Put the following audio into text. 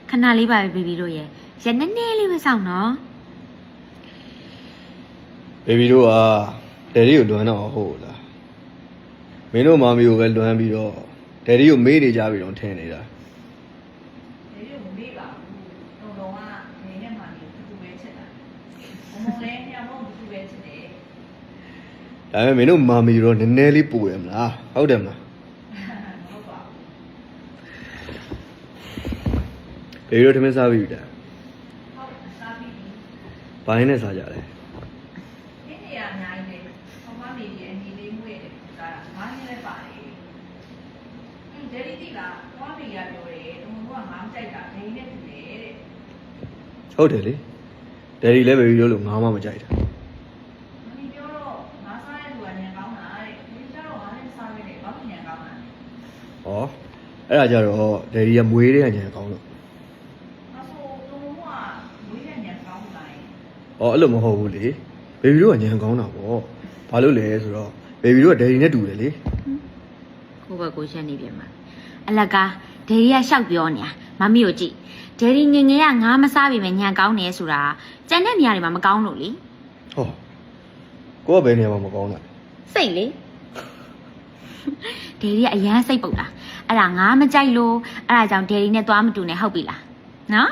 ခဏလေးပါပဲဘေဘီတို့ရဲ့ရနည်းနည်းလေးပဲစောင့်နော် ဘေဘီတို့ကဒယ်ဒီကိုလွမ်းတော့ဟုတ်လားမင်းတို့မာမီကိုပဲလွမ်းပြီးတော့ဒယ်ဒီကိုမေးနေကြပြီတော့ထင်နေတာ ဒီလိုမေးပါဘူးတော်ကနေနဲ့မှနေသူပဲချက်တာမမလည်းညမောသူပဲချက်တယ် ဒါပေမဲ့မင်းတို့မာမီတော့နည်းနည်းလေးပူရမလားဟုတ်တယ်မလား ဟုတ်ပါ ဘေဘီတို့ထမင်းစားပြီတာ ဟုတ်စားပြီး ဘိုင်းနဲ့စားကြတယ် ဒီနေရာအများကြီးပဲဟောမမေကြီးအညီလေးမှုရဲ့ဒါငါးနှစ်လည်းပါတယ်ဒယ်လီတီကဟောမေကြီးပြောတယ်သူကငါမကြိုက်တာဒယ်လီနဲ့တူတယ်တဲ့ ဟုတ်တယ်လေဒယ်ဒီလည်းဘေဘီတို့လို့ငါမှမကြိုက်တာ မင်းပြောတော့ငါစားတဲ့သူကညံကောင်းတာတဲ့ဒီကျတော့ငါလည်းစားခဲ့တယ်ဘာလို့ညံကောင်းတာလဲ ဟောအဲ့ဒါကြတော့ဒယ်ဒီကမွေးတဲ့ညံကောင်းလို့ ငါဆိုသူကမွေးတဲ့ညံကောင်းလာရင် ဟောအဲ့လိုမဟုတ်ဘူးလေဘေဘီတို့ကညံကောင်းတာပေါ့ဘာလို့လဲဆိုတော့ဘေဘီတို့ကဒယ်ဒီနဲ့တူတယ်လေ ကိုဘကိုရှက်နေပြန်မှာအလကားဒယ်ရီကရှောက်ပြောနေတာမမီကိုကြည့်ဒယ်ရီငငယ်ကငါမစားပြီမဲ့ညံကောင်းနေဆိုတာကြံတဲ့နေရာတွေမှာမကောင်းလို့လေ ဟောကိုကဘယ်နေရာမှာမကောင်းတာ စိတ်လေဒယ်ရီကအရန်စိတ်ပုတ်တာအဲ့ဒါငါမကြိုက်လို့အဲ့ဒါကြောင့်ဒယ်ရီနဲ့သွားမတူနဲ့ဟုတ်ပြီလားနော်